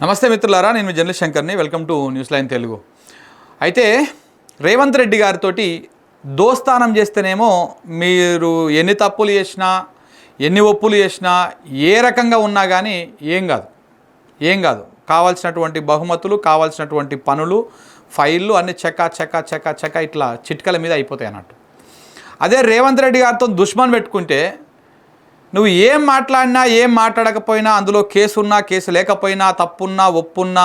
నమస్తే మిత్రులారా, నేను మీ జర్నలిస్ట్ శంకర్ని. Welcome to news line Telugu. అయితే రేవంత్ రెడ్డి గారితో దోస్తానం చేస్తేనేమో మీరు ఎన్ని తప్పులు చేసినా ఎన్ని ఒప్పులు చేసినా ఏ రకంగా ఉన్నా కానీ ఏం కాదు కావాల్సినటువంటి బహుమతులు, కావాల్సినటువంటి పనులు, ఫైళ్ళు అన్నీ చెక్క ఇట్లా చిట్కల మీద అయిపోతాయి అన్నట్టు. అదే రేవంత్ రెడ్డి గారితో దుష్మన్ పెట్టుకుంటే నువ్వు ఏం మాట్లాడినా ఏం మాట్లాడకపోయినా, అందులో కేసు ఉన్నా కేసు లేకపోయినా, తప్పున్నా ఒప్పున్నా,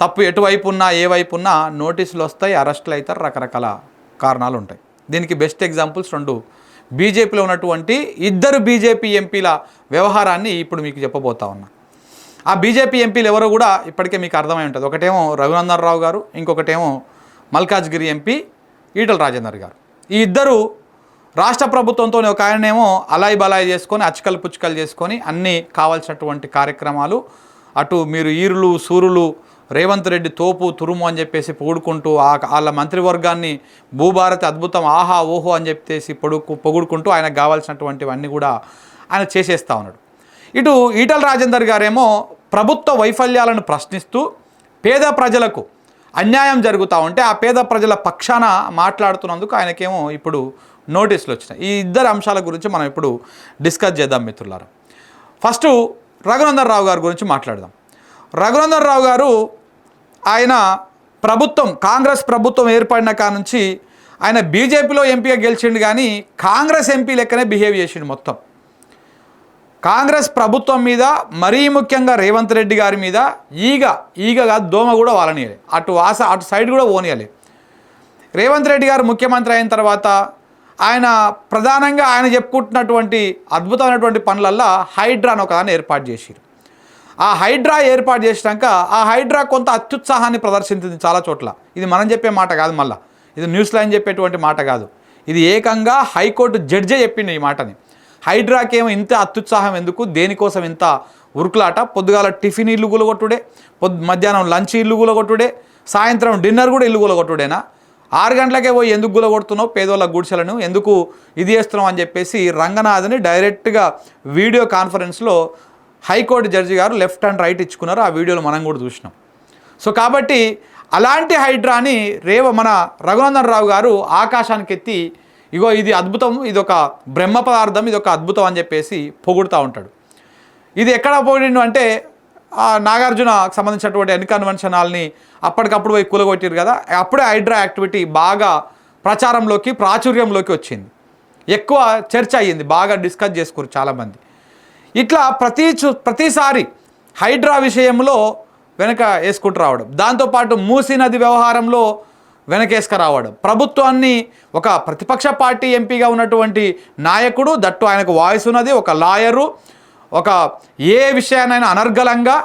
తప్పు ఎటువైపు ఉన్నా ఏ వైపు ఉన్నా నోటీసులు వస్తాయి, అరెస్టులు అవుతారు, రకరకాల కారణాలు ఉంటాయి. దీనికి బెస్ట్ ఎగ్జాంపుల్స్ రెండు బీజేపీలో ఉన్నటువంటి ఇద్దరు బీజేపీ ఎంపీల వ్యవహారాన్ని ఇప్పుడు మీకు చెప్పబోతా ఉన్నా. ఆ బీజేపీ ఎంపీలు ఎవరో కూడా ఇప్పటికే మీకు అర్థమై ఉంటుంది. ఒకటేమో రఘునందన్ రావు గారు, ఇంకొకటేమో మల్కాజ్గిరి ఎంపీ ఈటల రాజేందర్ గారు. ఈ ఇద్దరు రాష్ట్ర ప్రభుత్వంతో ఒక ఆయనేమో అలాయి బలాయి చేసుకొని అచ్చకలు పుచ్చకలు చేసుకొని అన్నీ కావాల్సినటువంటి కార్యక్రమాలు, అటు మీరు ఈరులు సూరులు రేవంత్ రెడ్డి తోపు తురుము అని చెప్పేసి పొగుడుకుంటూ వాళ్ళ మంత్రివర్గాన్ని భూభారతి అద్భుతం ఆహా ఓహో అని చెప్పేసి పొగుడుకుంటూ ఆయనకు కావాల్సినటువంటివన్నీ కూడా ఆయన చేసేస్తూ ఉన్నాడు. ఇటు ఈటల రాజేందర్ గారేమో ప్రభుత్వ వైఫల్యాలను ప్రశ్నిస్తూ పేద ప్రజలకు అన్యాయం జరుగుతూ ఉంటే ఆ పేద ప్రజల పక్షాన మాట్లాడుతున్నందుకు ఆయనకేమో ఇప్పుడు నోటీసులు వచ్చినాయి. ఈ ఇద్దరు అంశాల గురించి మనం ఇప్పుడు డిస్కస్ చేద్దాం మిత్రులారా. ఫస్ట్ రఘునందన్ రావు గారి గురించి మాట్లాడదాం. రఘునందన్ రావు గారు ఆయన ప్రభుత్వం, కాంగ్రెస్ ప్రభుత్వం ఏర్పడిన కాడ నుంచి ఆయన బీజేపీలో ఎంపీగా గెలిచిండు, కానీ కాంగ్రెస్ ఎంపీ లెక్కనే బిహేవ్ చేసిండు. మొత్తం కాంగ్రెస్ ప్రభుత్వం మీద, మరీ ముఖ్యంగా రేవంత్ రెడ్డి గారి మీద ఈగగా దోమ కూడా వాలనీయాలి, అటు సైడ్ కూడా ఓనియాలి. రేవంత్ రెడ్డి గారు ముఖ్యమంత్రి అయిన తర్వాత ఆయన ప్రధానంగా ఆయన చెప్పుకుంటున్నటువంటి అద్భుతమైనటువంటి పనులల్లో హైడ్రాను ఒకదాన్ని ఏర్పాటు చేశారు. ఆ హైడ్రా ఏర్పాటు చేసినాక ఆ హైడ్రా కొంత అత్యుత్సాహాన్ని ప్రదర్శించింది చాలా చోట్ల. ఇది మనం చెప్పే మాట కాదు, మళ్ళీ ఇది న్యూస్ లైన్ చెప్పేటువంటి మాట కాదు, ఇది ఏకంగా హైకోర్టు జడ్జే చెప్పింది ఈ మాటని. హైడ్రాకేమో ఇంత అత్యుత్సాహం ఎందుకు, దేనికోసం ఇంత ఉరుకులాట? పొద్దుగాల టిఫిన్ ఇల్లు గులగొట్టుడే, మధ్యాహ్నం లంచ్ ఇల్లు గులగొట్టుడే, సాయంత్రం డిన్నర్ కూడా ఇల్లు గులగొట్టుడేనా? 6 గంటలకే పోయి ఎందుకు గులగొడుతున్నావు పేదోళ్ళ గుడిసెలను, ఎందుకు ఇది చేస్తున్నావు అని చెప్పేసి రంగనాథ్ని డైరెక్ట్గా వీడియో కాన్ఫరెన్స్లో హైకోర్టు జడ్జి గారు లెఫ్ట్ అండ్ రైట్ ఇచ్చుకున్నారు. ఆ వీడియోలు మనం కూడా చూసినాం. సో కాబట్టి అలాంటి హైడ్రాని మన రఘునందన్ రావు గారు ఆకాశానికి ఎత్తి, ఇగో ఇది అద్భుతం, ఇది ఒక బ్రహ్మ పదార్థం, ఇది ఒక అద్భుతం అని చెప్పేసి పొగుడుతూ ఉంటాడు. ఇది ఎక్కడ పొగిడిండు అంటే నాగార్జునకు సంబంధించినటువంటి అన్కన్వెన్షన్ హాల్ని అప్పటికప్పుడు పోయి కూలగొట్టారు కదా, అప్పుడే హైడ్రా యాక్టివిటీ బాగా ప్రచారంలోకి ప్రాచుర్యంలోకి వచ్చింది, ఎక్కువ చర్చ అయ్యింది, బాగా డిస్కస్ చేసుకోరు చాలామంది. ఇట్లా ప్రతిసారి హైడ్రా విషయంలో వెనక వేసుకుంటూ రావడం, దాంతోపాటు మూసీ నది వ్యవహారంలో వెనకేసుకురావడం, ప్రభుత్వాన్ని ఒక ప్రతిపక్ష పార్టీ ఎంపీగా ఉన్నటువంటి నాయకుడు, దట్టు ఆయనకు వాయిస్ ఉన్నది, ఒక లాయరు, ఒక ఏ విషయానైనా అనర్గళంగా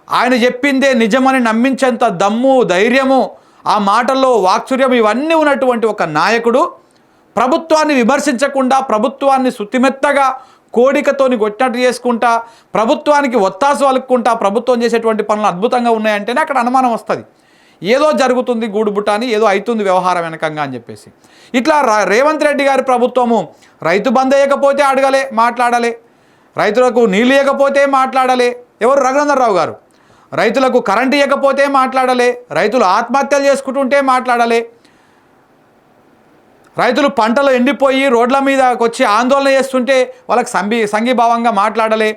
ఆయన చెప్పిందే నిజమని నమ్మించేంత దమ్ము ధైర్యము, ఆ మాటల్లో వాక్చుర్యం ఇవన్నీ ఉన్నటువంటి ఒక నాయకుడు ప్రభుత్వాన్ని విమర్శించకుండా, ప్రభుత్వాన్ని సుత్తిమెత్తగా కోడికతోని కొట్టినట్టు చేసుకుంటా, ప్రభుత్వానికి ఒత్తాసు అలుక్కుంటా ప్రభుత్వం చేసేటువంటి పనులు అద్భుతంగా ఉన్నాయంటేనే అక్కడ అనుమానం వస్తుంది, ఏదో జరుగుతుంది గూడుబుటాని, ఏదో అవుతుంది వ్యవహారం వెనకంగా అని చెప్పేసి. ఇట్లా రేవంత్ రెడ్డి గారి ప్రభుత్వము రైతు బంద్ వేయకపోతే అడగలే, మాట్లాడలే, రైతులకు నీళ్ళు ఇవ్వకపోతే మాట్లాడలే, ఎవరు? రఘునందన్ రావు గారు. రైతులకు కరెంటు ఇవ్వకపోతే మాట్లాడలే, రైతులు ఆత్మహత్యలు చేసుకుంటుంటే మాట్లాడలే, రైతులు పంటలు ఎండిపోయి రోడ్ల మీదకి వచ్చి ఆందోళన చేస్తుంటే వాళ్ళకి సంఘీభావంగా మాట్లాడలే,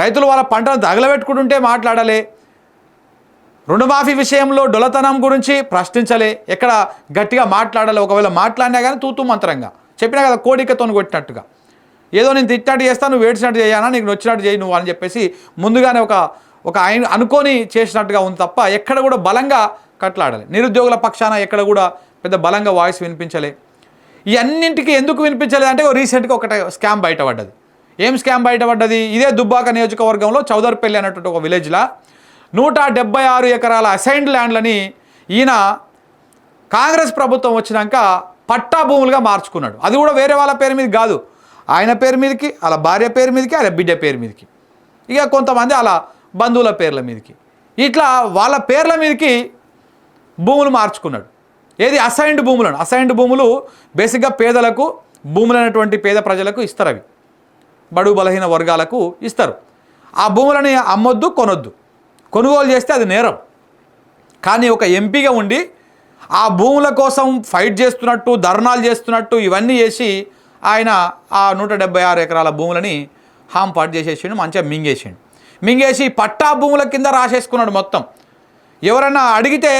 రైతులు వాళ్ళ పంటను తగలబెట్టుకుంటుంటే మాట్లాడలే, రుణమాఫీ విషయంలో డొలతనం గురించి ప్రశ్నించలే, ఎక్కడ గట్టిగా మాట్లాడలే, ఒకవేళ మాట్లాడినా కానీ తూతూ మంత్రంగా చెప్పినా కదా, కోడికతో కొట్టినట్టుగా, ఏదో నేను తిట్టినట్టు చేస్తాను, నువ్వు ఏడ్చినట్టు చేయానా, నీకు నచ్చినట్టు చేయి నువ్వు అని చెప్పేసి ముందుగానే ఒక ఆయన అనుకొని చేసినట్టుగా ఉంది తప్ప ఎక్కడ కూడా బలంగా కట్లాడాలి. నిరుద్యోగుల పక్షాన ఎక్కడ కూడా పెద్ద బలంగా వాయిస్ వినిపించలే. ఈ అన్నింటికి ఎందుకు వినిపించలేదు అంటే రీసెంట్గా ఒకటి స్కామ్ బయటపడ్డది. ఏం స్కామ్ బయటపడ్డది? ఇదే దుబ్బాక నియోజకవర్గంలో చౌదర్పల్లి అనేటువంటి ఒక విలేజ్లో 176 ఎకరాల అసైన్డ్ ల్యాండ్లని ఈయన కాంగ్రెస్ ప్రభుత్వం వచ్చినాక పట్టా భూములుగా మార్చుకున్నాడు. అది కూడా వేరే వాళ్ళ పేరు మీద కాదు, ఆయన పేరు మీదకి, వాళ్ళ భార్య పేరు మీదకి, ఆయన బిడ్డ పేరు మీదకి, ఇక కొంతమంది అలా బంధువుల పేర్ల మీదకి, ఇట్లా వాళ్ళ పేర్ల మీదకి భూములు మార్చుకున్నాడు. ఏది? అసైన్డ్ భూములను. అసైన్డ్ భూములు బేసిక్గా పేదలకు, భూములైనటువంటి పేద ప్రజలకు ఇస్తారు, అవి బడుగు బలహీన వర్గాలకు ఇస్తారు. ఆ భూములని అమ్మొద్దు, కొనొద్దు, కొనుగోలు చేస్తే అది నేరం. కానీ ఒక ఎంపీగా ఉండి ఆ భూముల కోసం ఫైట్ చేస్తున్నట్టు, ధర్నాలు చేస్తున్నట్టు ఇవన్నీ చేసి ఆయన ఆ 176 ఎకరాల భూములని హాంపాటు చేసేసిండు, మంచిగా మింగేసి పట్టా భూముల కింద రాసేసుకున్నాడు మొత్తం. ఎవరైనా అడిగితే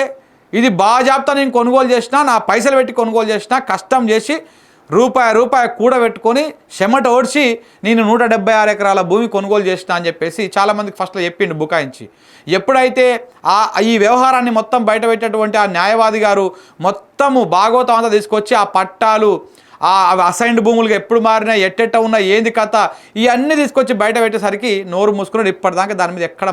ఇది బాజాబ్తా నేను కొనుగోలు చేసినా, నా పైసలు పెట్టి కొనుగోలు చేసినా, కష్టం చేసి రూపాయి కూడబెట్టుకొని చెమట ఓడ్చి నేను 176 ఎకరాల భూమి కొనుగోలు చేసిన అని చెప్పేసి చాలామందికి ఫస్ట్లో చెప్పిండు బుకాయించి. ఎప్పుడైతే ఈ వ్యవహారాన్ని మొత్తం బయటపెట్టేటువంటి ఆ న్యాయవాది గారు మొత్తము భాగవతం అంతా తీసుకొచ్చి ఆ పట్టాలు, అవి అసైన్డ్ భూములుగా ఎప్పుడు మారినా, ఎట్టెట్ట ఉన్నా, ఏంది కథ, ఇవన్నీ తీసుకొచ్చి బయట పెట్టేసరికి నోరు మూసుకున్నాడు. ఇప్పటిదాకా దాని మీద ఎక్కడ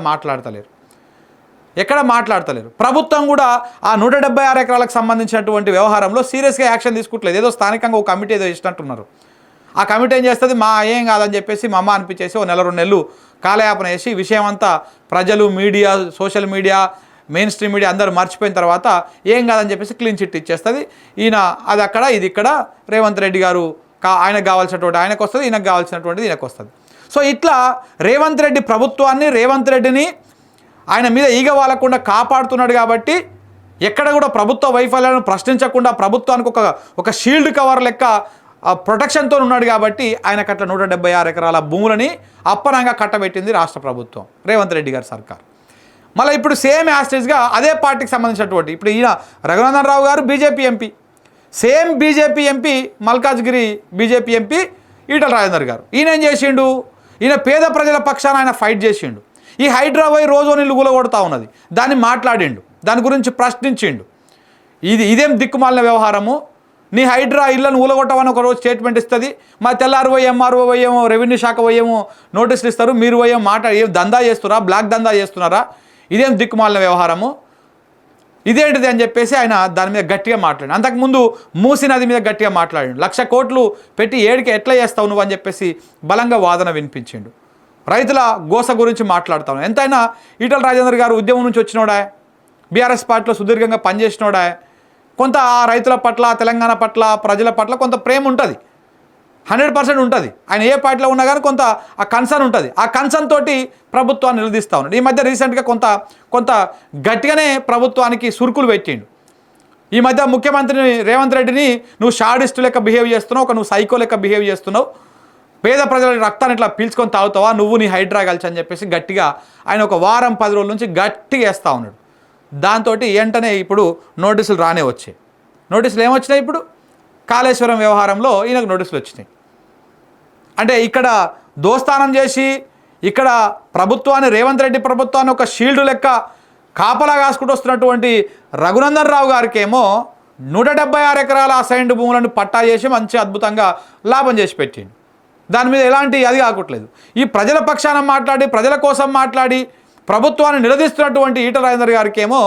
మాట్లాడతలేరు. ప్రభుత్వం కూడా ఆ 176 ఎకరాలకు సంబంధించినటువంటి వ్యవహారంలో సీరియస్గా యాక్షన్ తీసుకుంటలేదు. ఏదో స్థానికంగా ఒక కమిటీ ఏదో ఇచ్చినట్టున్నారు. ఆ కమిటీ ఏం చేస్తుంది, ఏం కాదని చెప్పేసి మా అమ్మ అనిపించేసి ఓ 1-2 నెలలు కాలయాపన చేసి విషయం అంతా ప్రజలు, media, social media, main stream media అందరూ మర్చిపోయిన తర్వాత ఏం కాదని చెప్పేసి క్లీన్ చిట్ ఇచ్చేస్తుంది. ఈయన అది అక్కడ, ఇది ఇక్కడ, రేవంత్ రెడ్డి గారు ఆయనకు కావాల్సినటువంటి ఆయనకు వస్తుంది, ఈయనకు కావాల్సినటువంటిది ఈయనకు వస్తుంది. సో ఇట్లా రేవంత్ రెడ్డి ప్రభుత్వాన్ని, రేవంత్ రెడ్డిని ఆయన మీద ఈగ వాలకుండా కాపాడుతున్నాడు. కాబట్టి ఎక్కడ కూడా ప్రభుత్వ వైఫల్యాలను ప్రశ్నించకుండా ప్రభుత్వానికి ఒక షీల్డ్ కవర్ లెక్క ప్రొటెక్షన్తో ఉన్నాడు. కాబట్టి ఆయనకు అట్లా 176 ఎకరాల భూములని అప్పనంగా కట్టబెట్టింది రాష్ట్ర ప్రభుత్వం, రేవంత్ రెడ్డి గారి సర్కార్. మళ్ళీ ఇప్పుడు సేమ్ యాస్టేజ్గా అదే పార్టీకి సంబంధించినటువంటి ఇప్పుడు ఈయన రఘునందన్ రావు గారు BJP MP, same BJP MP Malkajgiri BJP MP Etela Rajender గారు. ఈయన ఏం చేసిండు, ఈయన పేద ప్రజల పక్షాన ఆయన ఫైట్ చేసిండు. ఈ హైడ్రా పోయి రోజు నీళ్ళు కూలగొడతా ఉన్నది, దాన్ని మాట్లాడిండు, దాని గురించి ప్రశ్నించిండు. ఇదేం దిక్కుమాలిన వ్యవహారము, నీ హైడ్రా ఇళ్ళను ఊలగొట్టమని ఒకరోజు స్టేట్మెంట్ ఇస్తుంది, మా తెల్లారు పోయి ఎంఆర్ఓ పోయేమో, రెవెన్యూ శాఖ పోయేమో నోటీసులు ఇస్తారు, మీరు పోయేమో ఏం దందా చేస్తున్నారా, బ్లాక్ దందా చేస్తున్నారా, ఇదేం దిక్కుమాలిన వ్యవహారము, ఇదేంటిది అని చెప్పేసి ఆయన దాని మీద గట్టిగా మాట్లాడి. అంతకుముందు మూసీ నది మీద గట్టిగా మాట్లాడిండు. 1,00,000 కోట్లు పెట్టి ఏడికి ఎట్లా చేస్తావు నువ్వు అని చెప్పేసి బలంగా వాదన వినిపించిండు. రైతుల గోస గురించి మాట్లాడుతాను. ఎంతైనా ఈటల రాజేందర్ గారు ఉద్యమం నుంచి వచ్చినోడా, బీఆర్ఎస్ పార్టీలో సుదీర్ఘంగా పనిచేసినోడా, కొంత ఆ రైతుల పట్ల, తెలంగాణ పట్ల, ప్రజల పట్ల కొంత ప్రేమ ఉంటుంది, 100% ఉంటుంది. ఆయన ఏ పార్టీలో ఉన్నా కానీ కొంత ఆ కన్సర్న్ ఉంటుంది. ఆ కన్సర్న్ తోటి ప్రభుత్వాన్ని నిలదీస్తూ ఉన్నాడు. ఈ మధ్య రీసెంట్గా కొంత గట్టిగానే ప్రభుత్వానికి సురుకులు పెట్టిండు. ఈ మధ్య ముఖ్యమంత్రిని రేవంత్ రెడ్డిని నువ్వు షాడిస్టు లెక్క బిహేవ్ చేస్తున్నావు, నువ్వు సైకో లెక్క బిహేవ్ చేస్తున్నావు, పేద ప్రజల రక్తాన్ని ఇట్లా పీల్చుకొని తాగుతావా, నువ్వు నీ హైడ్రా కలిసి అని చెప్పేసి గట్టిగా ఆయన ఒక వారం 10 రోజుల నుంచి గట్టిగా వేస్తూ ఉన్నాడు. దాంతో వెంటనే ఇప్పుడు నోటీసులు రానే వచ్చాయి. నోటీసులు ఏమొచ్చినాయి, ఇప్పుడు కాళేశ్వరం వ్యవహారంలో ఈయనకు నోటీసులు వచ్చినాయి. అంటే ఇక్కడ దోస్తానం చేసి ఇక్కడ ప్రభుత్వాన్ని, రేవంత్ రెడ్డి ప్రభుత్వాన్ని ఒక షీల్డ్ లెక్క కాపలా కాసుకుంటూ వస్తున్నటువంటి రఘునందన్ రావు గారికేమో 176 ఎకరాల అసైన్డ్ భూములను పట్టా చేసి మంచి అద్భుతంగా లాభం చేసి పెట్టింది. దాని మీద ఎలాంటి అది కాకట్లేదు. ఈ ప్రజల పక్షాన మాట్లాడి, ప్రజల కోసం మాట్లాడి ప్రభుత్వాన్ని నిలదీస్తున్నటువంటి ఈటల రాజేందర్ గారికేమో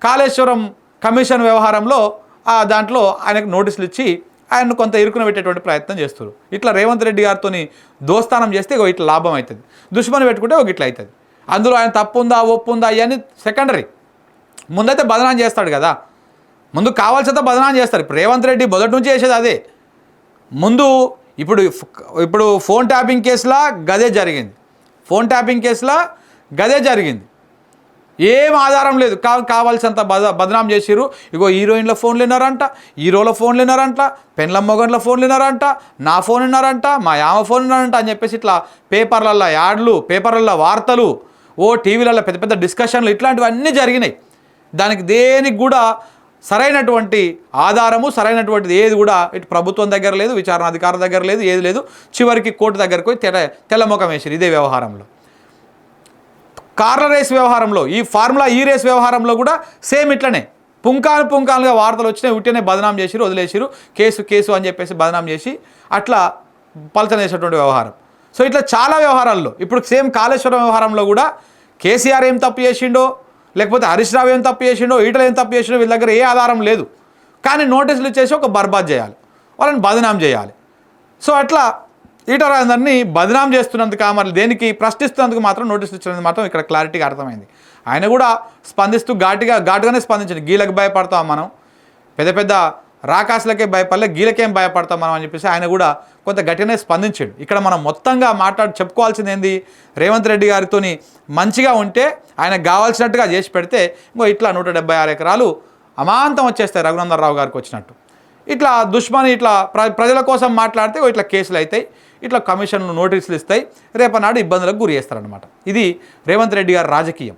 కాళేశ్వరం కమిషన్ వ్యవహారంలో దాంట్లో ఆయనకు నోటీసులు ఇచ్చి ఆయన్ను కొంత ఇరుకున పెట్టేటువంటి ప్రయత్నం చేస్తారు. ఇట్లా రేవంత్ రెడ్డి గారితో దోస్తానం చేస్తే ఇట్లా లాభం అవుతుంది, దుష్మని పెట్టుకుంటే ఇట్లా అవుతుంది. అందులో ఆయన తప్పు ఉందా, ఒప్పు ఉందా, ఇవన్నీ సెకండరీ. ముందైతే బదనాం చేస్తాడు కదా, ముందు కావాల్సినంత బదనాం చేస్తారు. ఇప్పుడు రేవంత్ రెడ్డి మొదటి నుంచి చేసేది అదే. ముందు ఇప్పుడు ఫోన్ ట్యాపింగ్ కేసులా గదే జరిగింది, ఏం ఆధారం లేదు, కావాల్సినంత బదనాం చేసిర్రు. ఇగో హీరోయిన్ల ఫోన్లు విన్నారంట, హీరోల ఫోన్లు విన్నారంట, పెన్ల మొగన్ల ఫోన్లు విన్నారంట, నా ఫోన్ విన్నారంట, మా యామ ఫోన్ విన్నారంట అని చెప్పేసి ఇట్లా పేపర్లల్లో యాడ్లు, పేపర్లలో వార్తలు, టీవీలలో పెద్ద పెద్ద డిస్కషన్లు, ఇట్లాంటివన్నీ జరిగినాయి. దానికి దేనికి కూడా సరైనటువంటి ఆధారము, సరైనటువంటిది ఏది కూడా ఇటు ప్రభుత్వం దగ్గర లేదు, విచారణాధికారి దగ్గర లేదు, ఏది లేదు. చివరికి కోర్టు దగ్గరకు పోయి తెల్లముఖం వేసారు. ఇదే వ్యవహారంలో, కార్ల రేస్ వ్యవహారంలో, ఈ ఫార్ములా ఈ రేస్ వ్యవహారంలో కూడా సేమ్ ఇట్లనే పుంకాలుగా వార్తలు వచ్చినాయి. ఉట్టినే బదనాం చేసిరు, వదిలేసిరు, కేసు అని చెప్పేసి బదనాం చేసి అట్లా పలచన చేసేటువంటి వ్యవహారం. సో ఇట్లా చాలా వ్యవహారాల్లో ఇప్పుడు సేమ్ కాళేశ్వరం వ్యవహారంలో కూడా కేసీఆర్ ఏం తప్పు చేసిండో, లేకపోతే హరీష్ రావు ఏం తప్పు చేసిండో, ఈటల ఏం తప్పు చేసిండో వీళ్ళ దగ్గర ఏ ఆధారం లేదు. కానీ నోటీసులు ఇచ్చేసి ఒక బర్బాద్ చేయాలి, వాళ్ళని బదనాం చేయాలి. సో అట్లా ఈటల రాజేందర్ని బదనాం చేస్తున్నందుకు, మరి దేనికి ప్రశ్నిస్తున్నందుకు మాత్రం నోటీసులు ఇచ్చినందుకు మాత్రం ఇక్కడ క్లారిటీగా అర్థమైంది. ఆయన కూడా స్పందిస్తూ ఘాటుగానే స్పందించండి. గీలకు భయపడతాం మనం, పెద్ద రాకాసులకే భయపడలే గీలకేం భయపడతాం మనం అని చెప్పేసి ఆయన కూడా కొంత గట్టిగానే స్పందించాడు. ఇక్కడ మనం మొత్తంగా చెప్పుకోవాల్సింది ఏంది, రేవంత్ రెడ్డి గారితో మంచిగా ఉంటే ఆయనకు కావాల్సినట్టుగా చేసి పెడితే ఇంకో ఇట్లా 176 ఎకరాలు అమాంతం వచ్చేస్తాయి రఘునందన్ రావు గారికి వచ్చినట్టు. ఇట్లా దుష్మని ఇట్లా ప్రజల కోసం మాట్లాడితే ఇట్లా కేసులు అవుతాయి, ఇట్లా కమిషన్లు నోటీసులు ఇస్తాయి, రేపనాడు ఇబ్బందులకు గురి చేస్తారనమాట. ఇది రేవంత్ రెడ్డి గారి రాజకీయం.